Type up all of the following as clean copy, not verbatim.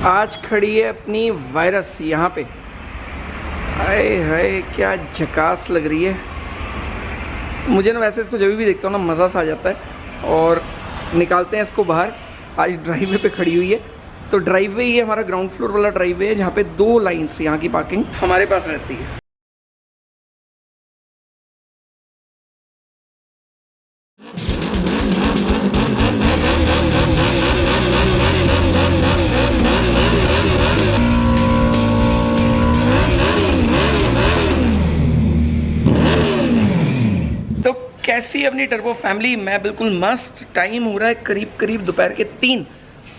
आज खड़ी है अपनी वायरस यहाँ पे। हाय हाय क्या झकास लग रही है। तो मुझे ना वैसे इसको जब भी देखता हूँ ना मज़ा सा आ जाता है और निकालते हैं इसको बाहर। आज ड्राइववे पे खड़ी हुई है, तो ड्राइववे ही हमारा ग्राउंड फ्लोर वाला ड्राइववे है जहाँ पे 2 लाइन्स यहाँ की पार्किंग हमारे पास रहती है। तो कैसी अपनी टर्बो फैमिली, मैं बिल्कुल मस्त। टाइम हो रहा है करीब दोपहर के 3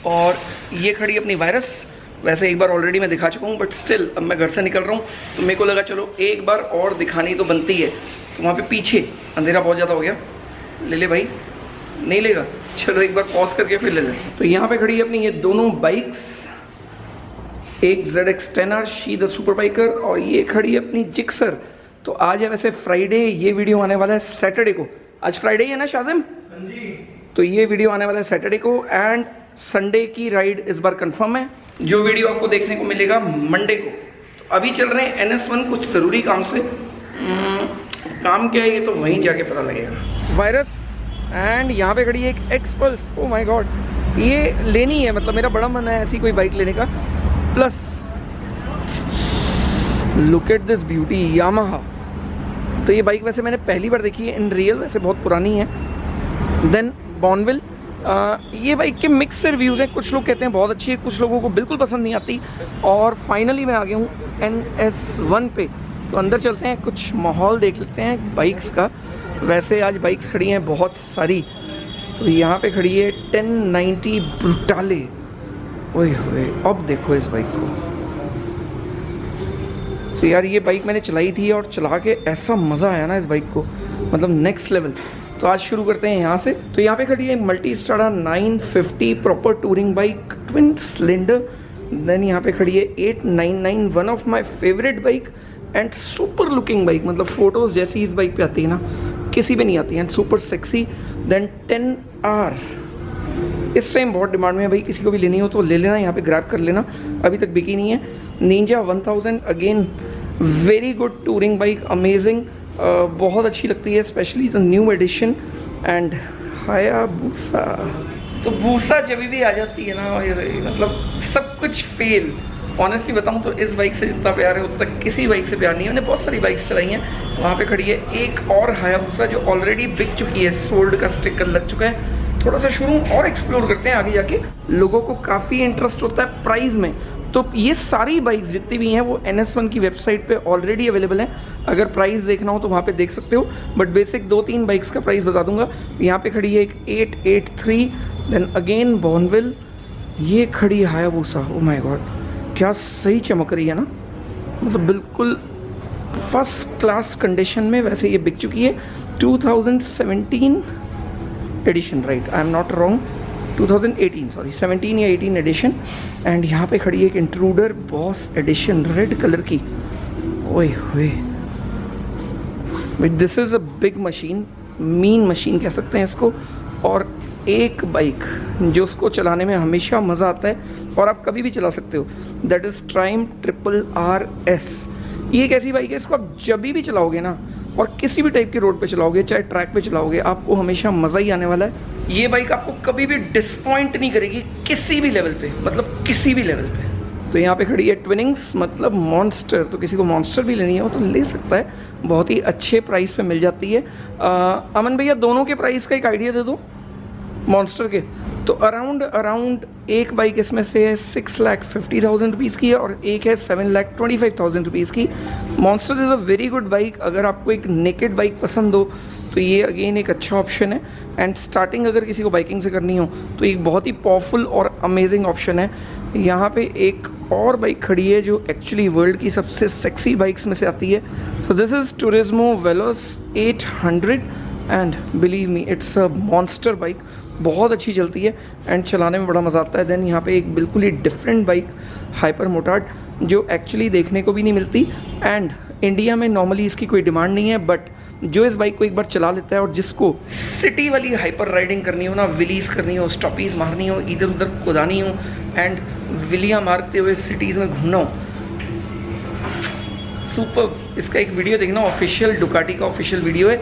और ये खड़ी अपनी वायरस। वैसे एक बार ऑलरेडी मैं दिखा चुका हूँ बट स्टिल अब मैं घर से निकल रहा हूँ तो मेरे को लगा चलो एक बार और दिखानी तो बनती है। तो वहाँ पे पीछे अंधेरा बहुत ज़्यादा हो गया, ले ले भाई, नहीं लेगा, चलो एक बार पॉज करके फिर ले ले। तो यहाँ पे खड़ी है अपनी ये दोनों बाइक्स, एक ZX10R she the super biker और ये खड़ी है अपनी जिक्सर। तो आज है वैसे फ्राइडे, ये वीडियो आने वाला है सैटरडे को। आज फ्राइडे ही है ना शाजिम? जी। तो ये वीडियो आने वाला है सैटरडे को एंड संडे की राइड इस बार कंफर्म है, जो वीडियो आपको देखने को मिलेगा मंडे को। तो अभी चल रहे हैं NS1 कुछ ज़रूरी काम से। काम क्या है ये तो वहीं जाके पता लगेगा। वायरस एंड यहाँ पे खड़ी है एक एक्सपल्स। ओ माय गॉड, ये लेनी है, मतलब मेरा बड़ा मन है ऐसी कोई बाइक लेने का। Plus look at this beauty, Yamaha. तो ये बाइक वैसे मैंने पहली बार देखी है इन रियल, वैसे बहुत पुरानी है। देन बॉर्नविल, ये बाइक के मिक्स रिव्यूज़ हैं, कुछ लोग कहते हैं बहुत अच्छी है, कुछ लोगों को बिल्कुल पसंद नहीं आती। और फाइनली मैं आ गया हूँ NS1 पे। तो अंदर चलते हैं, कुछ माहौल देख लेते हैं बाइक्स का। वैसे आज बाइक्स खड़ी हैं बहुत सारी। तो यहाँ पे खड़ी है 1090 ब्रूटाले। ओए होए, अब देखो इस बाइक को। तो यार ये बाइक मैंने चलाई थी और चला के ऐसा मज़ा आया ना इस बाइक को, मतलब नेक्स्ट लेवल। तो आज शुरू करते हैं यहाँ से। तो यहाँ पे खड़ी है Multistrada 950 proper touring bike, twin cylinder. Then यहाँ पे खड़ी है 899, one of my favourite bike and super looking bike, मतलब फ़ोटोज़ जैसी इस बाइक पे आती है ना किसी पे नहीं आती है, and super sexy. Then 10R इस टाइम बहुत डिमांड में है भाई, किसी को भी लेनी हो तो ले लेना, यहाँ पे ग्रैब कर लेना, अभी तक बिकी नहीं है। Ninja 1000 again very good touring bike, amazing, बहुत अच्छी लगती है, specially the new edition. And Hayabusa, तो बूसा जब भी आ जाती है ना मतलब सब कुछ फेल। ऑनेस्टली बताऊं तो इस बाइक से जितना प्यार है उतना किसी बाइक से प्यार नहीं है। मैंने बहुत सारी बाइक्स चलाई हैं। वहाँ पे खड़ी है एक और हायाबुसा जो ऑलरेडी बिक चुकी है, सोल्ड का स्टिकर लग चुका है। थोड़ा सा शुरू और एक्सप्लोर करते हैं आगे जाके। लोगों को काफ़ी इंटरेस्ट होता है प्राइस में, तो ये सारी बाइक्स जितनी भी हैं वो NS1 की वेबसाइट पे ऑलरेडी अवेलेबल हैं। अगर प्राइस देखना हो तो वहाँ पे देख सकते हो, बट बेसिक 2-3 बाइक्स का प्राइस बता दूंगा। यहाँ पे खड़ी है एक 883, देन अगेन बॉर्नविल, ये खड़ी हायाबुसा। ओ माय गॉड, क्या सही चमक रही है ना, मतलब बिल्कुल फर्स्ट क्लास कंडीशन में। वैसे ये बिक चुकी है 2017 edition, right, I am not wrong, 2018 sorry 17 या 18 एडिशन। एंड यहाँ पे खड़ी है एक Intruder boss edition red colour की। ओए होए, this is a big machine, mean machine कह सकते हैं इसको। और एक बाइक जो उसको चलाने में हमेशा मज़ा आता है और आप कभी भी चला सकते हो, दैट इज़ ट्राइम RRS। ये एक ऐसी बाइक है, इसको आप जब भी चलाओगे ना और किसी भी टाइप के रोड पे चलाओगे, चाहे ट्रैक पे चलाओगे, आपको हमेशा मज़ा ही आने वाला है। ये बाइक आपको कभी भी डिसपॉइंट नहीं करेगी किसी भी लेवल पे, मतलब किसी भी लेवल पे। तो यहाँ पे खड़ी है ट्विनिंग्स, मतलब मॉन्स्टर। तो किसी को मॉन्स्टर भी लेनी हो तो ले सकता है, बहुत ही अच्छे प्राइस पे मिल जाती है। अमन भैया दोनों के प्राइस का एक आइडिया दे दो मॉन्स्टर के। तो अराउंड एक बाइक इसमें से है 6,50,000 रुपीज़ की है और एक है 7,25,000 रुपीज़ की। Monster is a very good bike. अगर आपको एक नेकेड बाइक पसंद हो तो ये अगेन एक अच्छा ऑप्शन है। एंड स्टार्टिंग अगर किसी को बाइकिंग से करनी हो तो एक बहुत ही पावरफुल और अमेजिंग ऑप्शन है। यहाँ पे एक और बाइक खड़ी है जो एक्चुअली वर्ल्ड की सबसे सेक्सी बाइक्स में से आती है। So this is Turismo वेलोस 800 and believe me it's a monster bike, बहुत अच्छी चलती है एंड चलाने में बड़ा मज़ा आता है। देन यहाँ पे एक बिल्कुल ही डिफरेंट बाइक हाइपर मोटार्ड जो एक्चुअली देखने को भी नहीं मिलती एंड इंडिया में नॉर्मली इसकी कोई डिमांड नहीं है, बट जो इस बाइक को एक बार चला लेता है और जिसको सिटी वाली हाइपर राइडिंग करनी हो ना, विलीज करनी हो, स्टॉपीज मारनी हो, इधर उधर कुदानी हो एंड विलियाँ मारते हुए सिटीज़ में घूमना हो, सुपर। इसका एक वीडियो देखना, ऑफिशियल डुकाटी का ऑफिशियल वीडियो है,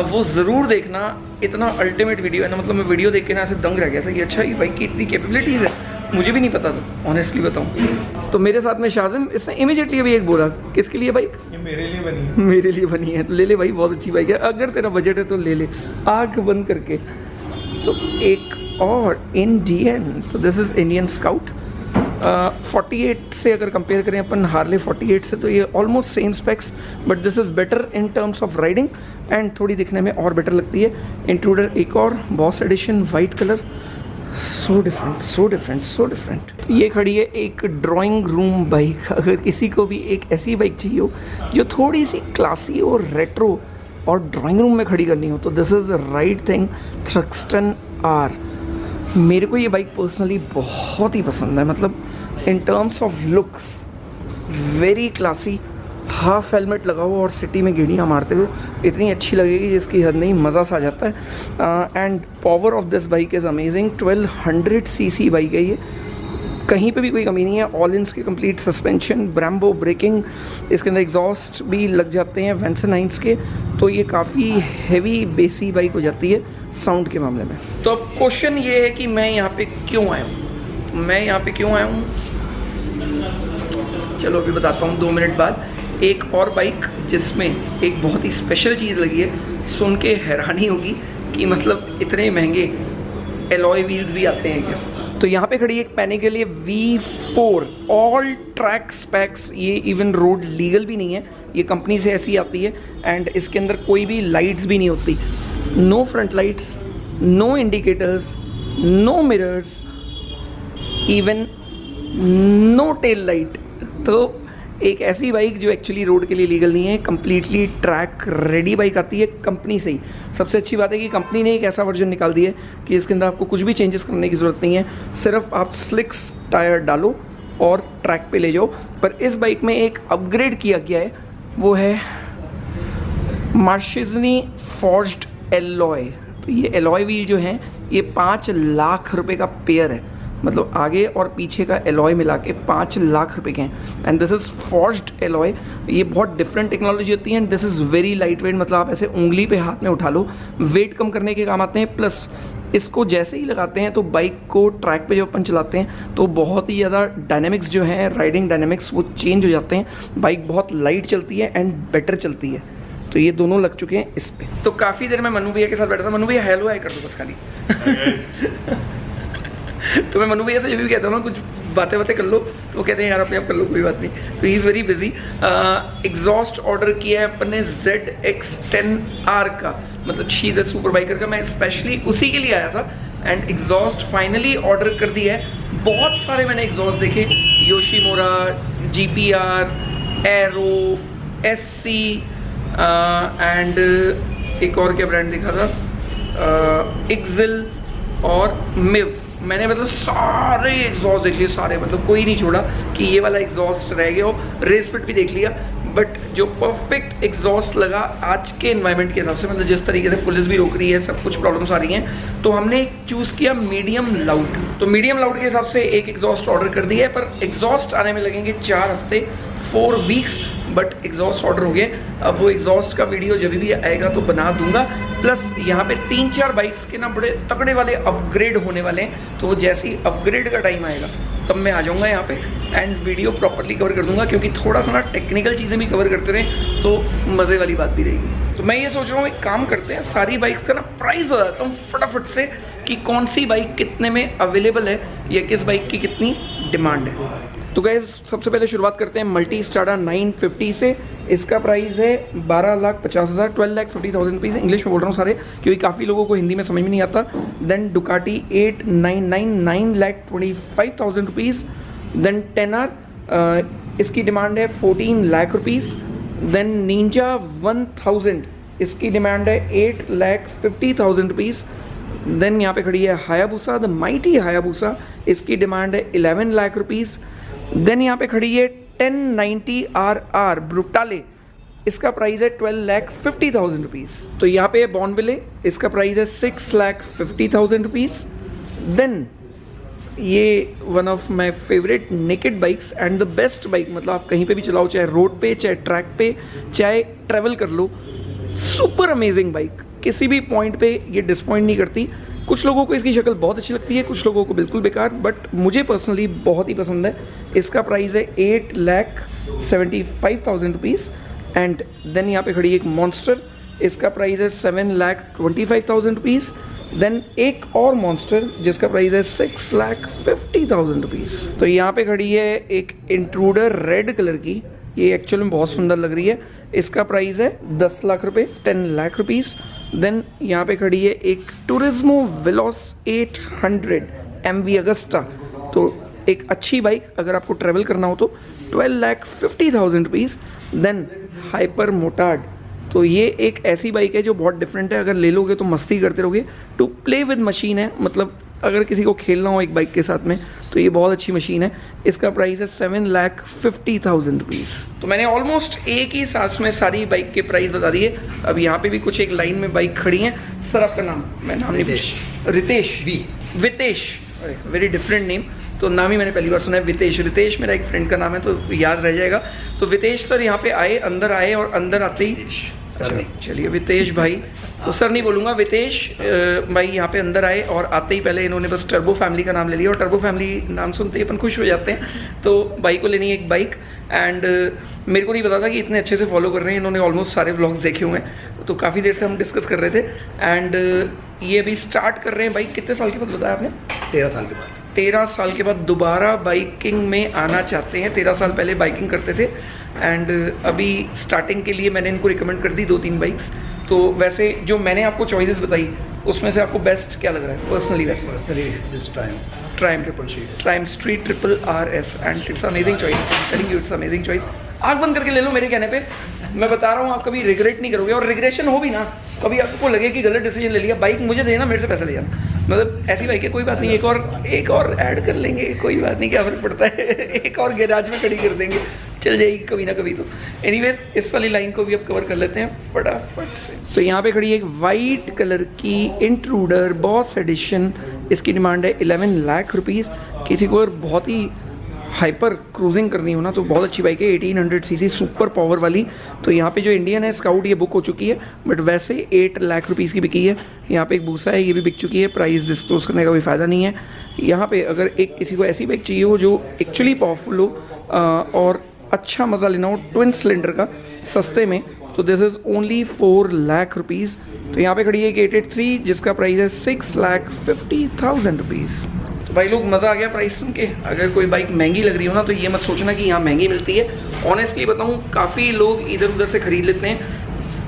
वो ज़रूर देखना। इतना अल्टीमेट वीडियो है ना, मतलब मैं वीडियो देख के ना ऐसे दंग रह गया था कि अच्छा ये बाइक की इतनी कैपेबिलिटीज़ है, मुझे भी नहीं पता था ऑनेस्टली बताऊँ। तो मेरे साथ में शाजिम, इसने इमीडिएटली अभी एक बोला, किसके लिए बाइक? ये मेरे लिए बनी है। मेरे लिए बनी है, तो ले ले भाई, बहुत अच्छी बाइक है, अगर तेरा बजट है तो ले ले, आँख बंद करके। तो एक और इंडियन, तो दिस इज़ इंडियन स्काउट 48 से अगर कंपेयर करें अपन हार्ले 48 से, तो ये almost same specs, but this is better in terms of riding and थोड़ी दिखने में और बेटर लगती है। इंट्रूडर एक और boss edition white colour, so different so different so different. ये खड़ी है एक ड्राइंग रूम बाइक। अगर किसी को भी एक ऐसी बाइक चाहिए हो जो थोड़ी सी क्लासी और रेट्रो और ड्राइंग रूम में खड़ी करनी हो, तो this is the right thing, Thruxton R. मेरे को ये बाइक पर्सनली बहुत ही पसंद है, मतलब in terms of looks very classy, half helmet लगा हुआ और सिटी में गेड़ियाँ मारते हुए इतनी अच्छी लगेगी जिसकी हद नहीं, मज़ा सा आ जाता है। And power of this bike is amazing. 1200 CC bike है ये, कहीं पे भी कोई कमी नहीं है। ऑल इंस की कंप्लीट सस्पेंशन, ब्रैम्बो ब्रेकिंग, इसके अंदर एग्जॉस्ट भी लग जाते हैं वेंसनाइंस के, तो ये काफ़ी हैवी बेसी बाइक हो जाती है साउंड के मामले में। तो अब क्वेश्चन ये है कि मैं यहाँ पे क्यों आया हूँ, मैं यहाँ पे क्यों आया हूँ, चलो अभी बताता हूँ 2 मिनट बाद। एक और बाइक जिसमें एक बहुत ही स्पेशल चीज़ लगी है, सुन के हैरानी होगी कि मतलब इतने महंगे एलॉय व्हील्स भी आते हैं क्या। तो यहाँ पे खड़ी एक पैनिगले V4 ऑल ट्रैक स्पेक्स, ये इवन रोड लीगल भी नहीं है, ये कंपनी से ऐसी आती है एंड इसके अंदर कोई भी लाइट्स भी नहीं होती, no front lights, no indicators, no mirrors, even no tail light. तो एक ऐसी बाइक जो एक्चुअली रोड के लिए लीगल नहीं है, कम्प्लीटली ट्रैक रेडी बाइक आती है कंपनी से ही। सबसे अच्छी बात है कि कंपनी ने एक ऐसा वर्जन निकाल दिया है कि इसके अंदर आपको कुछ भी चेंजेस करने की ज़रूरत नहीं है, सिर्फ आप स्लिक्स टायर डालो और ट्रैक पे ले जाओ। पर इस बाइक में एक अपग्रेड किया गया है, वो है मार्शिजनी फॉर्ज्ड एलॉय। तो ये एलॉय व्हील जो हैं ये 5 लाख रुपए का पेयर है, मतलब आगे और पीछे का एलॉय मिला के 5 लाख रुपए के हैं and this is forged alloy. ये बहुत डिफरेंट टेक्नोलॉजी होती है and this is very light weight, मतलब आप ऐसे उंगली पे हाथ में उठा लो, वेट कम करने के काम आते हैं। प्लस इसको जैसे ही लगाते हैं तो बाइक को ट्रैक पे जब अपन चलाते हैं तो बहुत ही ज़्यादा डायनेमिक्स जो हैं, राइडिंग डायनेमिक्स, वो चेंज हो जाते हैं। बाइक बहुत लाइट चलती है एंड बेटर चलती है। तो ये दोनों लग चुके हैं इस पे। तो काफ़ी देर में मनु भैया के साथ बैठा था, मनु भैया हेलो हाय कर दो बस खाली। तो मैं मनु भैया से जब भी कहता हूँ ना कुछ बातें कर लो, तो वो कहते हैं यार अपने आप कर लो, कोई बात नहीं। तो he is very busy. Exhaust order किया है अपन ने ZX10R का, मतलब शी द सुपर बाइकर का, मैं स्पेशली उसी के लिए आया था एंड एग्जॉस्ट फाइनली ऑर्डर कर दिया है। बहुत सारे मैंने एग्जॉस्ट देखे, योशीमोरा, GPR, एरो, SC एंड एक और क्या ब्रांड देखा था, एक्सिल और मिव। मैंने मतलब सारे एग्जॉस्ट देख लिए, सारे, मतलब कोई नहीं छोड़ा कि ये वाला एग्जॉस्ट रह गया हो। रेस फिट भी देख लिया, बट जो परफेक्ट एग्जॉस्ट लगा आज के एनवायरनमेंट के हिसाब से, मतलब जिस तरीके से पुलिस भी रोक रही है, सब कुछ प्रॉब्लम्स आ रही हैं, तो हमने चूज़ किया मीडियम लाउड। तो मीडियम लाउड के हिसाब से एक एग्जॉस्ट ऑर्डर कर दिया है, पर एग्जॉस्ट आने में लगेंगे 4 हफ्ते, 4 वीक्स, बट एग्जॉस्ट ऑर्डर हो गए। अब वो एग्जॉस्ट का वीडियो जब भी आएगा तो बना दूंगा। प्लस यहाँ पे 3-4 बाइक्स के ना बड़े तगड़े वाले अपग्रेड होने वाले हैं, तो वो जैसे ही अपग्रेड का टाइम आएगा तब मैं आ जाऊँगा यहाँ पे एंड वीडियो प्रॉपर्ली कवर कर दूंगा, क्योंकि थोड़ा सा ना टेक्निकल चीज़ें भी कवर करते रहें तो मज़े वाली बात भी रहेगी। तो मैं ये सोच रहा हूँ एक काम करते हैं, सारी बाइक्स का ना प्राइस बताता हूँ फटाफट से कि कौन सी बाइक कितने में अवेलेबल है या किस बाइक की कितनी डिमांड है। तो गाइस सबसे पहले शुरुआत करते हैं मल्टी स्ट्राडा 950 से। इसका प्राइस है 12,50,000, 12,50,000 रुपीज़। इंग्लिश में बोल रहा हूँ सारे, क्योंकि काफ़ी लोगों को हिंदी में समझ में नहीं आता। Then Ducati 899, 9,25,000 rupees. Then 10R, इसकी डिमांड है 14 लाख रुपीज़। देन निंजा 1000, इसकी डिमांड है 8,50,000 रुपीज़। देन यहाँ पे खड़ी है हायाबुसा, द माइटी हायाबुसा, इसकी डिमांड है 11 लाख रुपीज़। देन यहाँ पे खड़ी है 1090RR ब्रूटाले, इसका प्राइस है 12,50,000 रुपीज़। तो यहाँ पे बॉर्नविले, इसका प्राइस है 6,50,000 रुपीज़। देन ये one of my favourite naked bikes and the best bike, मतलब आप कहीं पे भी चलाओ, चाहे रोड पे, चाहे ट्रैक पे, चाहे ट्रैवल कर लो, सुपर अमेजिंग बाइक, किसी भी पॉइंट पे ये डिसपॉइंट नहीं करती। कुछ लोगों को इसकी शक्ल बहुत अच्छी लगती है, कुछ लोगों को बिल्कुल बेकार, बट मुझे पर्सनली बहुत ही पसंद है। इसका प्राइस है 8,75,000 रुपीज़। एंड देन यहाँ पे खड़ी एक मॉन्स्टर, इसका प्राइस है 7,25,000 रुपीज़। देन एक और मॉन्स्टर जिसका प्राइस है 6,50,000 रुपीज़। तो यहाँ पे खड़ी है एक इंट्रूडर रेड कलर की, ये एक्चुअल में बहुत सुंदर लग रही है। इसका प्राइस है 10 लाख रुपए, 10 लाख रुपीज़। देन यहाँ पे खड़ी है एक टूरिज्मो वेलोस 800 MV अगस्टा, तो एक अच्छी बाइक अगर आपको ट्रैवल करना हो तो 12,50,000 रुपीज़। देन हाइपर मोटार्ड, तो ये एक ऐसी बाइक है जो बहुत डिफरेंट है, अगर ले लोगे तो मस्ती करते रहोगे। टू प्ले विद मशीन है, मतलब अगर किसी को खेलना हो एक बाइक के साथ में तो ये बहुत अच्छी मशीन है। इसका प्राइस है 7,50,000 रुपीज़। तो मैंने ऑलमोस्ट एक ही सांस में सारी बाइक के प्राइस बता दिए। अब यहाँ पे भी कुछ एक लाइन में बाइक खड़ी हैं। सर आपका नाम? मैं नाम नहीं पूछ, Ritesh Vitesh, very different name, तो नाम ही मैंने पहली बार सुना है, वितेश। रितेश मेरा एक फ्रेंड का नाम है तो याद रह जाएगा। तो वितेश सर यहाँ पे आए, अंदर आए और अंदर आते ही चलिए वितेश भाई, तो सर नहीं बोलूँगा, वितेश भाई यहाँ पे अंदर आए और आते ही पहले इन्होंने बस टर्बो फैमिली का नाम ले लिया, और टर्बो फैमिली नाम सुनते ही अपन खुश हो जाते हैं। तो भाई को लेनी है एक बाइक, एंड मेरे को नहीं पता था कि इतने अच्छे से फॉलो कर रहे हैं। इन्होंने ऑलमोस्ट सारे व्लॉग्स देखे हुए हैं, तो काफ़ी देर से हम डिस्कस कर रहे थे। एंड ये अभी स्टार्ट कर रहे हैं बाइक। कितने साल के बाद बताया आपने? 13 साल के बाद। 13 साल के बाद दोबारा बाइकिंग में आना चाहते हैं। 13 साल पहले बाइकिंग करते थे, एंड अभी स्टार्टिंग के लिए मैंने इनको रिकमेंड कर दी 2-3 बाइक्स। तो वैसे जो मैंने आपको चॉइसेस बताई उसमें से आपको बेस्ट क्या लग रहा है पर्सनली? वैसे Triumph Street Triple RS, and it's amazing choice, telling you it's amazing choice. आँख बंद करके ले लो मेरे कहने पे, मैं बता रहा हूँ आप कभी रिग्रेट नहीं करोगे। और रिग्रेशन हो भी ना, कभी आपको लगे कि गलत डिसीजन ले लिया, बाइक मुझे देना, मेरे से पैसा ले जाना, मतलब ऐसी बाइक है, कोई बात नहीं, एक और ऐड कर लेंगे, कोई बात नहीं, क्या फर्क पड़ता है एक और गैराज में खड़ी कर देंगे, चल जाएगी कभी ना कभी। तो एनीवेज इस वाली लाइन को भी अब कवर कर लेते हैं फटाफट से। तो यहाँ पे खड़ी है एक वाइट कलर की इंट्रूडर बॉस एडिशन, इसकी डिमांड है 11 लाख रुपीज़। किसी को अगर बहुत ही हाइपर क्रूजिंग करनी हो ना तो बहुत अच्छी बाइक है, 1800 सीसी सुपर पावर वाली। तो यहाँ पे जो इंडियन है स्काउट, ये बुक हो चुकी है, बट वैसे 8 लाख रुपीज़ की बिकी है। यहाँ पे एक बूसा है, ये भी बिक चुकी है, प्राइस डिस्क्लोज करने का कोई फ़ायदा नहीं है। यहाँ पे अगर एक किसी को ऐसी बाइक चाहिए हो जो एक्चुअली पावरफुल हो और अच्छा मज़ा लेना हो ट्विन सिलेंडर का सस्ते में, तो this is only 4 lakh rupees. तो यहाँ पे खड़ी है एक 883 जिसका प्राइस है 6,50,000 रुपीज़। तो भाई लोग मज़ा आ गया प्राइस सुन के। अगर कोई बाइक महंगी लग रही हो ना तो ये मत सोचना कि यहाँ महंगी मिलती है। ऑनेस्टली बताऊँ, काफ़ी लोग इधर उधर से ख़रीद लेते हैं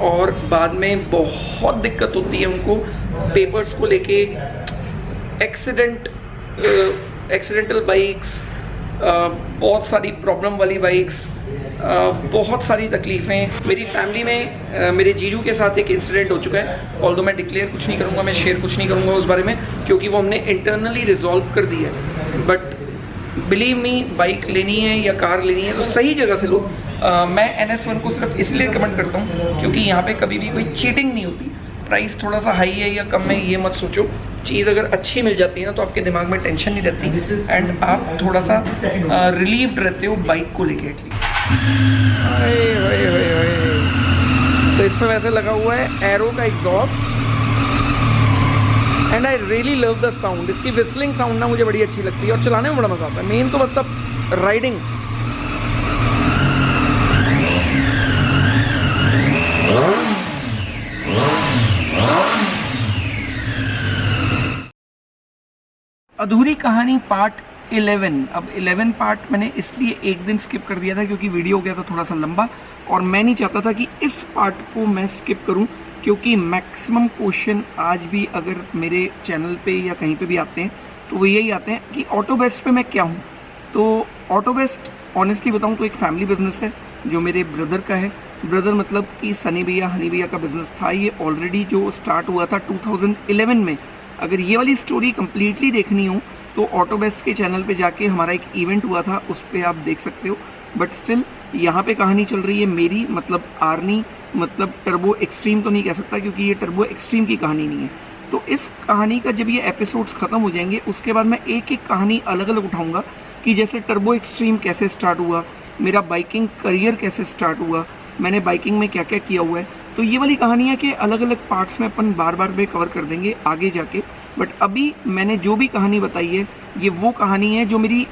और बाद में बहुत दिक्कत होती है उनको पेपर्स को लेके। एक्सीडेंटल बाइक्स, बहुत सारी प्रॉब्लम वाली बाइक्स, बहुत सारी तकलीफ़ें। मेरी फैमिली में मेरे जीजू के साथ एक इंसिडेंट हो चुका है, ऑल्दो मैं डिक्लेयर कुछ नहीं करूँगा, मैं शेयर कुछ नहीं करूँगा उस बारे में, क्योंकि वो हमने इंटरनली रिजॉल्व कर दी है। बट बिलीव मी, बाइक लेनी है या कार लेनी है तो सही जगह से लो। मैं NS1 को सिर्फ इसलिए रिकमेंड करता हूँ क्योंकि यहाँ पे कभी भी कोई चीटिंग नहीं होती। प्राइस थोड़ा सा हाई है या कम है ये मत सोचो, चीज़ अगर अच्छी मिल जाती है ना तो आपके दिमाग में टेंशन नहीं रहती एंड आप थोड़ा सा रिलीव्ड रहते हो बाइक को लेके एटलीस्ट। तो इसमें वैसे लगा हुआ है एरो का exhaust and I really love the sound. इसकी विस्लिंग साउंड ना मुझे बड़ी अच्छी लगती है और चलाने में बड़ा मज़ा आता है। मेन तो मतलब राइडिंग। अधूरी कहानी पार्ट 11। अब 11 पार्ट मैंने इसलिए एक दिन स्किप कर दिया था क्योंकि वीडियो हो गया था थोड़ा सा लंबा और मैं नहीं चाहता था कि इस पार्ट को मैं स्किप करूं, क्योंकि मैक्सिमम क्वेश्चन आज भी अगर मेरे चैनल पे या कहीं पे भी आते हैं तो वो यही आते हैं कि ऑटो बेस्ट पे मैं क्या हूँ। तो ऑटो बेस्ट ऑनेस्टली बताऊँ तो एक फैमिली बिजनेस है जो मेरे ब्रदर का है। ब्रदर मतलब कि सनी भैया हनी भैया का बिजनेस था। ये ऑलरेडी जो स्टार्ट हुआ था 2011 में। अगर ये वाली स्टोरी कम्प्लीटली देखनी हो तो ऑटो बेस्ट के चैनल पे जाके हमारा एक इवेंट हुआ था, उस पर आप देख सकते हो। बट स्टिल यहाँ पे कहानी चल रही है मेरी, मतलब आर्नी, मतलब टर्बो एक्सट्रीम तो नहीं कह सकता क्योंकि ये टर्बो एक्सट्रीम की कहानी नहीं है। तो इस कहानी का जब ये एपिसोड्स ख़त्म हो जाएंगे उसके बाद मैं एक एक कहानी अलग अलग उठाऊंगा कि जैसे टर्बो एक्सट्रीम कैसे स्टार्ट हुआ, मेरा बाइकिंग करियर कैसे स्टार्ट हुआ, मैंने बाइकिंग में क्या क्या किया हुआ है। तो ये वाली कहानियाँ के अलग अलग पार्ट्स में अपन बार बार में कवर कर देंगे आगे जाके। बट अभी मैंने जो भी कहानी बताई है ये वो कहानी है जो मेरी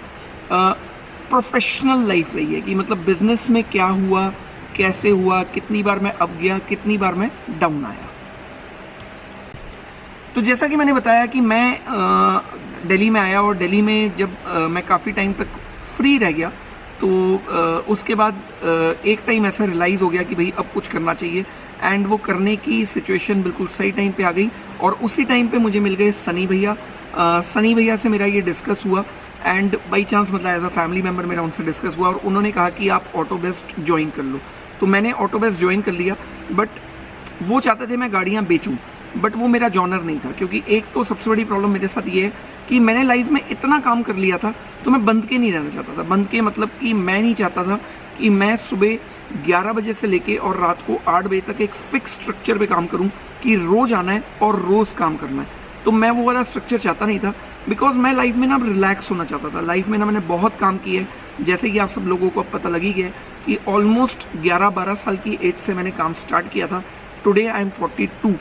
प्रोफेशनल लाइफ रही है, कि मतलब बिजनेस में क्या हुआ, कैसे हुआ, कितनी बार मैं अप गया, कितनी बार मैं डाउन आया। तो जैसा कि मैंने बताया कि मैं दिल्ली में आया और दिल्ली में जब मैं काफ़ी टाइम तक फ्री रह गया तो उसके बाद एक टाइम ऐसा रियलाइज़ हो गया कि भाई अब कुछ करना चाहिए, एंड वो करने की सिचुएशन बिल्कुल सही टाइम पे आ गई। और उसी टाइम पे मुझे मिल गए सनी भैया। सनी भैया से मेरा ये डिस्कस हुआ एंड बाई चांस मतलब एज अ फैमिली मेम्बर मेरा उनसे डिस्कस हुआ और उन्होंने कहा कि आप ऑटो बेस्ट ज्वाइन कर लो। तो मैंने ऑटो बेस्ट ज्वाइन कर लिया। बट वो चाहते थे मैं गाड़ियाँ बेचूँ, बट वो मेरा जॉनर नहीं था, क्योंकि एक तो सबसे बड़ी प्रॉब्लम मेरे साथ ये है कि मैंने लाइफ में इतना काम कर लिया था तो मैं बंद के नहीं रहना चाहता था। बंद के मतलब कि मैं नहीं चाहता था कि मैं सुबह 11 बजे से लेके और रात को 8 बजे तक एक फिक्स स्ट्रक्चर पे काम करूं कि रोज़ आना है और रोज़ काम करना है। तो मैं वो वाला स्ट्रक्चर चाहता नहीं था, बिकॉज मैं लाइफ में ना अब रिलैक्स होना चाहता था। लाइफ में ना मैंने बहुत काम किया है, जैसे कि आप सब लोगों को अब पता लग ही गया कि ऑलमोस्ट 11-12 साल की एज से मैंने काम स्टार्ट किया था। Today I am 42।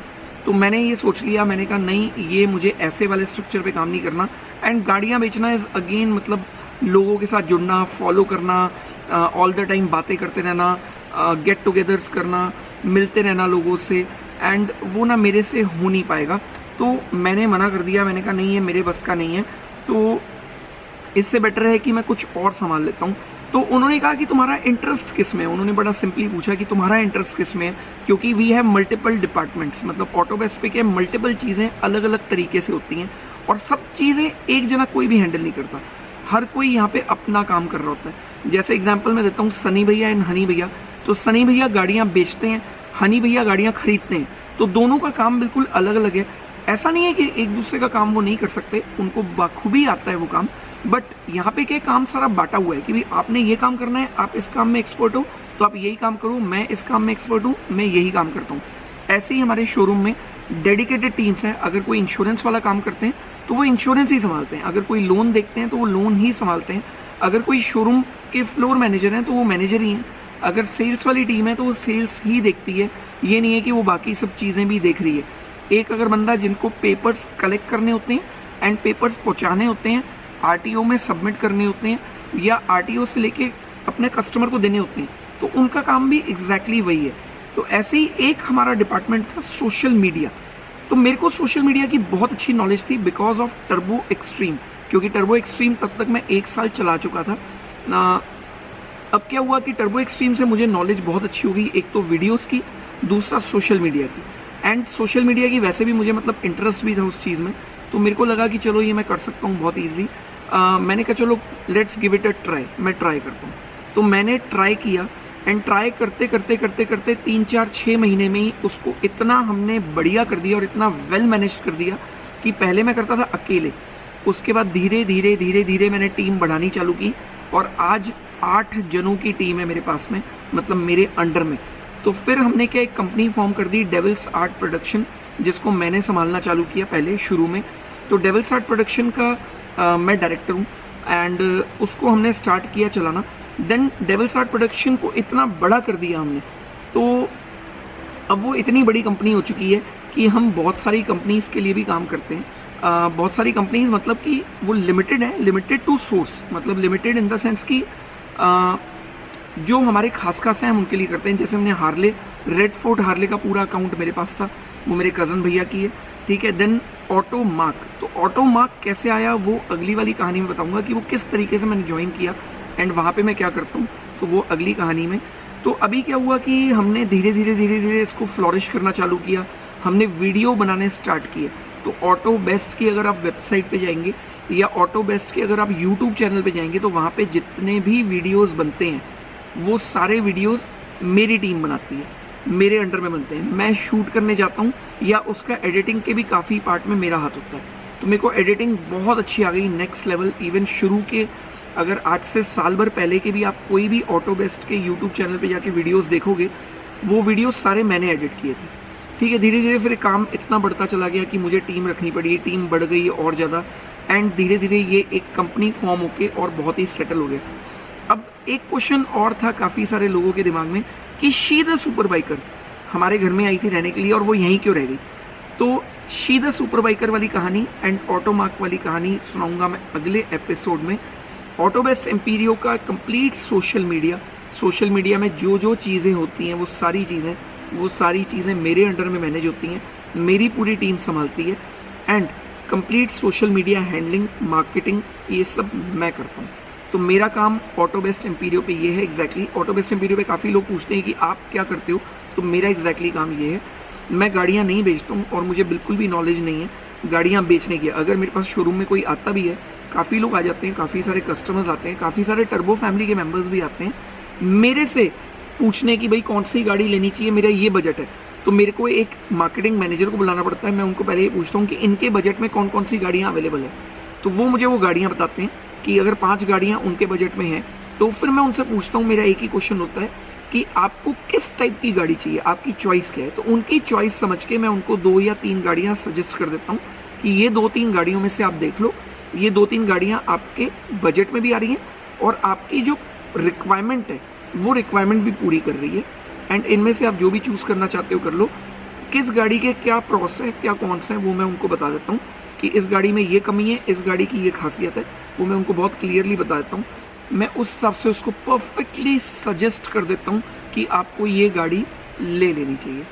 तो मैंने ये सोच लिया, मैंने कहा नहीं, ये मुझे ऐसे वाले स्ट्रक्चर पे काम नहीं करना। एंड गाड़ियाँ बेचना इज़ अगेन मतलब लोगों के साथ जुड़ना, फॉलो करना, ऑल द टाइम बातें करते रहना, गेट टुगेदर्स करना, मिलते रहना लोगों से, एंड वो ना मेरे से हो नहीं पाएगा। तो मैंने मना कर दिया, मैंने कहा नहीं ये मेरे बस का नहीं है, तो इससे बेटर है कि मैं कुछ और संभाल लेता हूँ। तो उन्होंने कहा कि तुम्हारा इंटरेस्ट किस में है। उन्होंने बड़ा सिंपली पूछा कि तुम्हारा इंटरेस्ट किस में है, क्योंकि वी हैव मल्टीपल डिपार्टमेंट्स, मतलब ऑटो बेस्ट पे के मल्टीपल चीज़ें अलग अलग तरीके से होती हैं और सब चीज़ें एक जना कोई भी हैंडल नहीं करता, हर कोई यहाँ पे अपना काम कर रहा होता है। जैसे एग्जांपल मैं देता हूँ सनी भैया एंड हनी भैया। तो सनी भैया गाड़ियाँ बेचते हैं, हनी भैया गाड़ियाँ खरीदते हैं, तो दोनों का काम बिल्कुल अलग अलग है। ऐसा नहीं है कि एक दूसरे का काम वो नहीं कर सकते, उनको बखूबी आता है वो काम, बट यहाँ पे क्या काम सारा बांटा हुआ है कि भाई आपने ये काम करना है, आप इस काम में एक्सपर्ट हो तो आप यही काम करो, मैं इस काम में एक्सपर्ट हूँ, मैं यही काम करता हूँ। ऐसे ही हमारे शोरूम में डेडिकेटेड टीम्स हैं। अगर कोई इंश्योरेंस वाला काम करते हैं तो वो इंश्योरेंस ही संभालते हैं, अगर कोई लोन देखते हैं तो वो लोन ही संभालते हैं, अगर कोई शोरूम के फ्लोर मैनेजर हैं तो वो मैनेजर ही हैं, अगर सेल्स वाली टीम है तो वो सेल्स ही देखती है। ये नहीं है कि वो बाकी सब चीज़ें भी देख रही है। एक अगर बंदा जिनको पेपर्स कलेक्ट करने होते हैं एंड पेपर्स पहुँचाने होते हैं, आरटीओ में सबमिट करने होते हैं या आरटीओ से लेके अपने कस्टमर को देने होते हैं, तो उनका काम भी एग्जैक्टली वही है। तो ऐसे ही एक हमारा डिपार्टमेंट था सोशल मीडिया। तो मेरे को सोशल मीडिया की बहुत अच्छी नॉलेज थी बिकॉज ऑफ टर्बो एक्सट्रीम, क्योंकि टर्बो एक्सट्रीम तब तक मैं 1 साल चला चुका था। अब क्या हुआ कि टर्बो एक्सट्रीम से मुझे नॉलेज बहुत अच्छी हो गई, एक तो वीडियोस की, दूसरा सोशल मीडिया की। एंड सोशल मीडिया की वैसे भी मुझे मतलब इंटरेस्ट भी था उस चीज़ में, तो मेरे को लगा कि चलो ये मैं कर सकता हूँ बहुत ईजिली। मैंने कहा चलो let's give it a try, मैं ट्राई करता हूँ। तो मैंने ट्राई किया एंड ट्राई करते करते करते करते 3-4-6 महीने में ही उसको इतना हमने बढ़िया कर दिया और इतना वेल मैनेज कर दिया कि पहले मैं करता था अकेले, उसके बाद धीरे धीरे धीरे धीरे मैंने टीम बढ़ानी चालू की और आज 8 जनों की टीम है मेरे पास में, मतलब मेरे अंडर में। तो फिर हमने क्या एक कंपनी फॉर्म कर दी, डेविल्स आर्ट प्रोडक्शन, जिसको मैंने संभालना चालू किया पहले शुरू में। तो डेविल्स आर्ट प्रोडक्शन का मैं डायरेक्टर हूँ एंड उसको हमने स्टार्ट किया चलाना। देन डेविल्स आर्ट प्रोडक्शन को इतना बड़ा कर दिया हमने, तो अब वो इतनी बड़ी कंपनी हो चुकी है कि हम बहुत सारी कंपनीज़ के लिए भी काम करते हैं। बहुत सारी कंपनीज़ मतलब कि वो लिमिटेड है, लिमिटेड टू सोर्स, मतलब लिमिटेड इन द सेंस कि जो हमारे खास हैं हम उनके लिए करते हैं। जैसे हमने हार्ले, रेड फोर्ट हार्ले का पूरा अकाउंट मेरे पास था, वो मेरे कज़न भैया की है, ठीक है। देन ऑटो मार्क, तो ऑटो मार्क कैसे आया वो अगली वाली कहानी में बताऊंगा कि वो किस तरीके से मैंने ज्वाइन किया एंड वहाँ पे मैं क्या करता हूँ, तो वो अगली कहानी में। तो अभी क्या हुआ कि हमने धीरे धीरे धीरे धीरे इसको फ्लॉरिश करना चालू किया, हमने वीडियो बनाने स्टार्ट किए। तो ऑटो बेस्ट की अगर आप वेबसाइट पे जाएंगे या ऑटो बेस्ट के अगर आप यूट्यूब चैनल पे जाएंगे तो वहाँ पे जितने भी वीडियोज़ बनते हैं वो सारे वीडियोज़ मेरी टीम बनाती है, मेरे अंडर में बनते हैं। मैं शूट करने जाता हूँ या उसका एडिटिंग के भी काफ़ी पार्ट में मेरा हाथ होता है। तो मेरे को एडिटिंग बहुत अच्छी आ गई, नेक्स्ट लेवल। इवन शुरू के अगर आज से साल भर पहले के भी आप कोई भी ऑटो बेस्ट के यूट्यूब चैनल पे जाके वीडियोस देखोगे, वो वीडियोस सारे मैंने एडिट किए थे। ठीक है, धीरे धीरे फिर काम इतना बढ़ता चला गया कि मुझे टीम रखनी पड़ी, टीम बढ़ गई और ज़्यादा, एंड धीरे धीरे ये एक कंपनी फॉर्म होके और बहुत ही सेटल हो गया। अब एक क्वेश्चन और था काफ़ी सारे लोगों के दिमाग में कि शी द सुपर बाइकर हमारे घर में आई थी रहने के लिए और वो यहीं क्यों रह गई। तो शी द सुपर बाइकर वाली कहानी एंड ऑटोमार्क वाली कहानी सुनाऊंगा मैं अगले एपिसोड में। ऑटो बेस्ट एम्पीरियो का कंप्लीट सोशल मीडिया में जो जो चीज़ें होती हैं वो सारी चीज़ें मेरे अंडर में मैनेज होती हैं, मेरी पूरी टीम संभालती है, and complete social media handling, marketing, ये सब मैं करता हूँ। तो मेरा काम ऑटो बेस्ट एम्पीरियो पे ये है एग्जैक्टली। ऑटो बेस्ट एम्पीरियो पे काफ़ी लोग पूछते हैं कि आप क्या करते हो, तो मेरा एग्जैक्टली काम ये है। मैं गाड़ियाँ नहीं बेचता हूँ और मुझे बिल्कुल भी नॉलेज नहीं है गाड़ियाँ बेचने की। अगर मेरे पास शोरूम में कोई आता भी है, काफ़ी लोग आ जाते हैं, काफ़ी सारे कस्टमर्स आते हैं, काफ़ी सारे टर्बो फैमिली के मेम्बर्स भी आते हैं मेरे से पूछने की भाई कौन सी गाड़ी लेनी चाहिए, मेरा ये बजट है। तो मेरे को एक मार्केटिंग मैनेजर को बुलाना पड़ता है, मैं उनको पहले ये पूछता हूँ कि इनके बजट में कौन कौन सी गाड़ियाँ अवेलेबल है। तो वो मुझे वो गाड़ियाँ बताते हैं कि अगर 5 गाड़ियाँ उनके बजट में हैं, तो फिर मैं उनसे पूछता हूँ, मेरा एक ही क्वेश्चन होता है कि आपको किस टाइप की गाड़ी चाहिए, आपकी चॉइस क्या है। तो उनकी चॉइस समझ के मैं उनको 2 या 3 गाड़ियाँ सजेस्ट कर देता हूँ कि ये 2-3 गाड़ियों में से आप देख लो, ये 2-3 गाड़ियाँ आपके बजट में भी आ रही हैं और आपकी जो रिक्वायरमेंट है वो रिक्वायरमेंट भी पूरी कर रही है, एंड इनमें से आप जो भी चूज़ करना चाहते हो कर लो। किस गाड़ी के क्या प्रोस है, क्या कौन सा है, वो मैं उनको बता देता हूँ कि इस गाड़ी में ये कमी है, इस गाड़ी की ये खासियत है, वो मैं उनको बहुत क्लियरली बता देता हूँ। मैं उस हिसाब से उसको परफेक्टली सजेस्ट कर देता हूँ कि आपको ये गाड़ी ले लेनी चाहिए।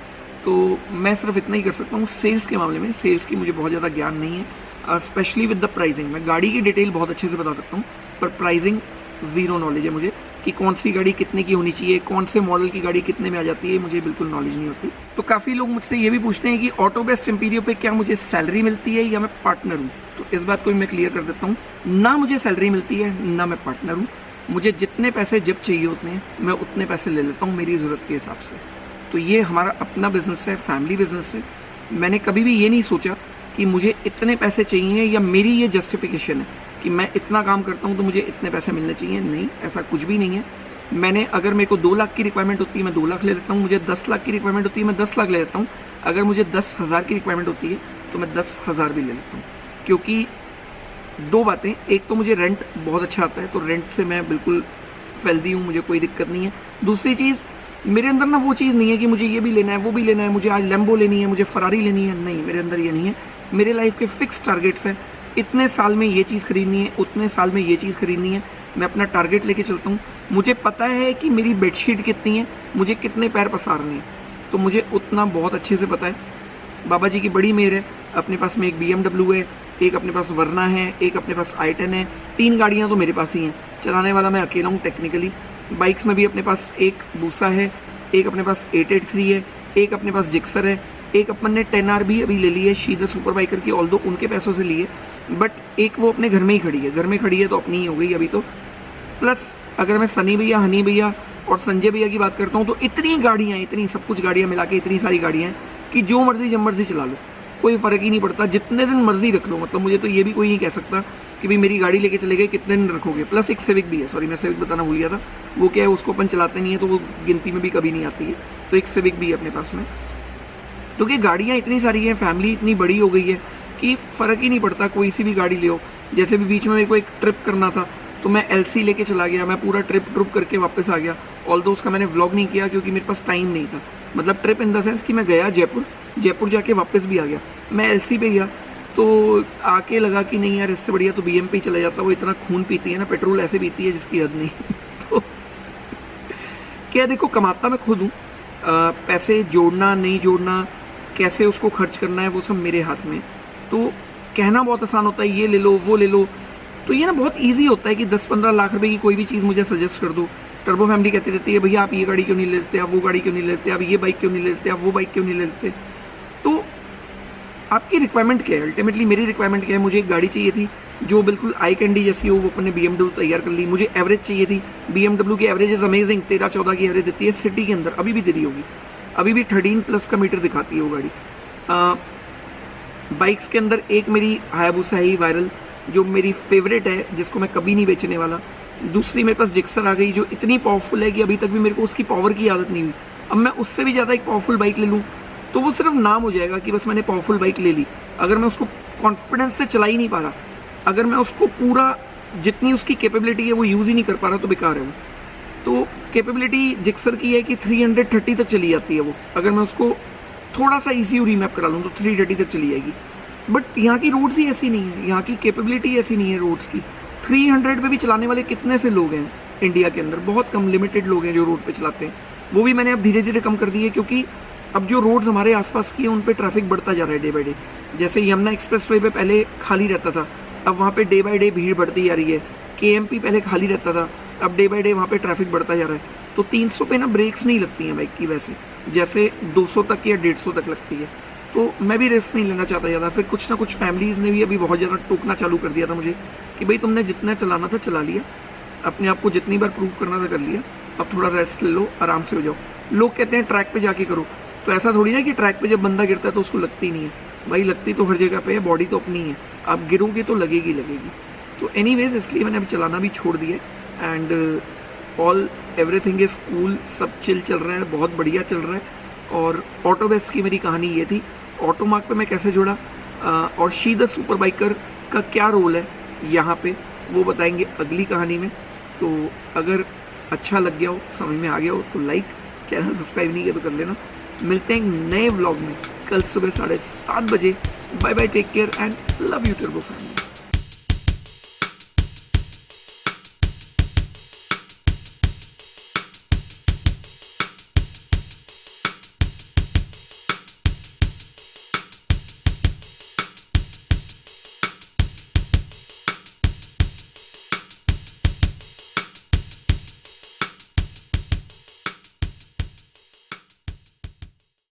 तो मैं सिर्फ इतना ही कर सकता हूँ। सेल्स के मामले में, सेल्स की मुझे बहुत ज़्यादा ज्ञान नहीं है, स्पेशली विद द प्राइसिंग। मैं गाड़ी की डिटेल बहुत अच्छे से बता सकता हूँ, पर प्राइसिंग ज़ीरो नॉलेज है मुझे कि कौन सी गाड़ी कितने की होनी चाहिए, कौन से मॉडल की गाड़ी कितने में आ जाती है, मुझे बिल्कुल नॉलेज नहीं होती। तो काफ़ी लोग मुझसे ये भी पूछते हैं कि ऑटो बेस्ट एम्पीरियो पे क्या मुझे सैलरी मिलती है या मैं पार्टनर हूँ। तो इस बात को भी मैं क्लियर कर देता हूँ, ना मुझे सैलरी मिलती है ना मैं पार्टनर हूँ। मुझे जितने पैसे जब चाहिए होते हैं मैं उतने पैसे ले लेता हूँ मेरी ज़रूरत के हिसाब से। तो ये हमारा अपना बिजनेस है, फैमिली बिजनेस है। मैंने कभी भी ये नहीं सोचा कि मुझे इतने पैसे चाहिए या मेरी ये जस्टिफिकेशन है कि मैं इतना काम करता हूँ तो मुझे इतने पैसे मिलने चाहिए। नहीं, ऐसा कुछ भी नहीं है। मैंने अगर मेरे को 2 लाख की रिक्वायरमेंट होती है मैं 2 लाख ले लेता हूँ, मुझे 10 लाख की रिक्वायरमेंट होती है मैं 10 लाख ले लेता हूँ, अगर मुझे 10,000 की रिक्वायरमेंट होती है तो मैं 10,000 भी ले लेता हूँ। क्योंकि 2 बातें, एक तो मुझे रेंट बहुत अच्छा आता है, तो रेंट से मैं बिल्कुल फैलती हूँ, मुझे कोई दिक्कत नहीं है। दूसरी चीज़, मेरे अंदर ना वो चीज़ नहीं है कि मुझे ये भी लेना है वो भी लेना है, मुझे आज लैम्बो लेनी है, मुझे फरारी लेनी है। नहीं, मेरे अंदर ये नहीं है। मेरे लाइफ के फिक्स टारगेट्स हैं, इतने साल में ये चीज़ खरीदनी है, उतने साल में ये चीज़ खरीदनी है। मैं अपना टारगेट लेके चलता हूँ। मुझे पता है कि मेरी बेडशीट कितनी है, मुझे कितने पैर पसारने हैं, तो मुझे उतना बहुत अच्छे से पता है। बाबा जी की बड़ी मेहर है, अपने पास में एक BMW है, एक अपने पास वरना है, एक अपने पास i10 है। 3 गाड़ियाँ तो मेरे पास ही हैं, चलाने वाला मैं अकेला हूँ टेक्निकली। बाइक्स में भी अपने पास एक बूसा है, एक अपने पास 883 है, एक अपने पास जिक्सर है, एक अपन ने 10R भी अभी ले ली है शी द सुपर बाइकर की, ऑल्दो उनके पैसों से ली है, बट एक वो अपने घर में ही खड़ी है। घर में खड़ी है तो अपनी ही हो गई अभी तो। प्लस अगर मैं सनी भैया, हनी भैया और संजय भैया की बात करता हूँ तो इतनी गाड़ियाँ, इतनी सब कुछ गाड़ियाँ मिला के इतनी सारी गाड़ियाँ हैं कि जो मर्जी जब मर्जी चला लो, कोई फ़र्क ही नहीं पड़ता, जितने दिन मर्जी रख लो। मतलब मुझे तो ये भी कोई नहीं कह सकता कि भाई मेरी गाड़ी लेके चले गए कितने दिन रखोगे। प्लस एक सिविक भी है, सॉरी मैं सिविक बताना भूल गया था, वो क्या है उसको अपन चलाते नहीं है तो वो गिनती में भी कभी नहीं आती है। तो एक सिविक भी है अपने पास में। तो कि गाड़ियाँ इतनी सारी हैं, फैमिली इतनी बड़ी हो गई है कि फ़र्क ही नहीं पड़ता, कोई सी भी गाड़ी ले। जैसे भी बीच में मेरे को एक ट्रिप करना था तो मैं LC लेके चला गया, मैं पूरा ट्रिप करके वापस आ गया। ऑल्दो उसका मैंने व्लॉग नहीं किया क्योंकि मेरे पास टाइम नहीं था। मतलब ट्रिप इन द सेंस कि मैं गया जयपुर जाके वापस भी आ गया। मैं LC पे गया तो आके लगा कि नहीं यार, इससे बढ़िया तो BM पे ही चला जाता। वो इतना खून पीती है ना, पेट्रोल ऐसे पीती है जिसकी हद नहीं। तो क्या देखो, कमाता मैं खुद हूँ, पैसे जोड़ना नहीं जोड़ना, कैसे उसको खर्च करना है वो सब मेरे हाथ में। तो कहना बहुत आसान होता है ये ले लो वो ले लो, तो ये ना बहुत इजी होता है कि 10-15 लाख रुपए की कोई भी चीज़ मुझे सजेस्ट कर दो। टर्बो फैमिली कहती रहती है भैया आप ये गाड़ी क्यों नहीं लेते, आप वो गाड़ी क्यों नहीं लेते, आप ये बाइक क्यों नहीं लेते, आप वो बाइक क्यों नहीं लेते। तो आपकी रिक्वायरमेंट क्या है? अल्टीमेटली मेरी रिक्वायरमेंट क्या है? मुझे एक गाड़ी चाहिए थी जो बिल्कुल आई कैंडी जैसी हो, वो अपने BMW तैयार कर ली। मुझे एवरेज चाहिए थी, BMW की एवरेज इज अमेजिंग, 13-14 की एवरेज देती है सिटी के अंदर, अभी भी दे रही होगी, अभी भी 13+ का मीटर दिखाती है वो गाड़ी। बाइक्स के अंदर एक मेरी हायाबुसा है वायरल, जो मेरी फेवरेट है, जिसको मैं कभी नहीं बेचने वाला। दूसरी मेरे पास जिक्सर आ गई जो इतनी पावरफुल है कि अभी तक भी मेरे को उसकी पावर की आदत नहीं हुई। अब मैं उससे भी ज़्यादा एक पावरफुल बाइक ले लूँ तो वो सिर्फ नाम हो जाएगा कि बस मैंने पावरफुल बाइक ले ली। अगर मैं उसको कॉन्फिडेंस से चला ही नहीं पा रहा, अगर मैं उसको पूरा जितनी उसकी कैपेबिलिटी है वो यूज़ ही नहीं कर पा रहा, तो बेकार है वो। तो कैपेबिलिटी जिक्सर की है कि 330 तक चली जाती है वो। अगर मैं उसको थोड़ा सा ईसी रीमैप करा लूँ तो 330 तक चली जाएगी। बट यहाँ की रोड्स ही ऐसी नहीं है, यहाँ की कैपेबिलिटी ऐसी नहीं है रोड्स की। 300 पे भी चलाने वाले कितने से लोग हैं इंडिया के अंदर, बहुत कम लिमिटेड लोग हैं जो रोड पे चलाते हैं। वो भी मैंने अब धीरे धीरे कम कर दी है, क्योंकि अब जो रोड्स हमारे आसपास की हैं उन पे ट्रैफिक बढ़ता जा रहा है डे बाई डे। जैसे यमुना एक्सप्रेसवे पे पहले खाली रहता था, अब वहाँ पे डे बाई डे भीड़ बढ़ती जा रही है। KMP पहले खाली रहता था, अब डे बाई डे वहाँ पे ट्रैफिक बढ़ता जा रहा है। तो 300 पे ना ब्रेक्स नहीं लगती हैं बाइक की वैसे, जैसे 200 तक या 150 तक लगती है। तो मैं भी रिस्क नहीं लेना चाहता ज़्यादा। फिर कुछ ना कुछ फैमिलीज़ ने भी अभी बहुत ज़्यादा टोकना चालू कर दिया था मुझे कि भाई तुमने जितना चलाना था चला लिया, अपने आप को जितनी बार प्रूव करना था कर लिया, अब थोड़ा रेस्ट ले लो, आराम से हो जाओ। लोग कहते हैं ट्रैक पे जाके करो, तो ऐसा थोड़ी ना कि ट्रैक पे जब बंदा गिरता है तो उसको लगती नहीं है। भाई लगती तो हर जगह पे है, बॉडी तो अपनी है, आप गिरोगे तो लगेगी लगेगी। तो एनीवेज इसलिए मैंने अभी चलाना भी छोड़ दिया and all everything is cool, सब चिल चल रहा है, बहुत बढ़िया चल रहा है। और ऑटो बेस्ट की मेरी कहानी ये थी। ऑटो मार्क पे मैं कैसे जुड़ा और शी द सुपर बाइकर का क्या रोल है यहाँ पे, वो बताएंगे अगली कहानी में। तो अगर अच्छा लग गया हो, समझ में आ गया हो तो लाइक, चैनल सब्सक्राइब नहीं किया तो कर लेना। मिलते हैं नए व्लॉग में कल सुबह 7:30 बजे। Bye bye, take care and love you Turbo family.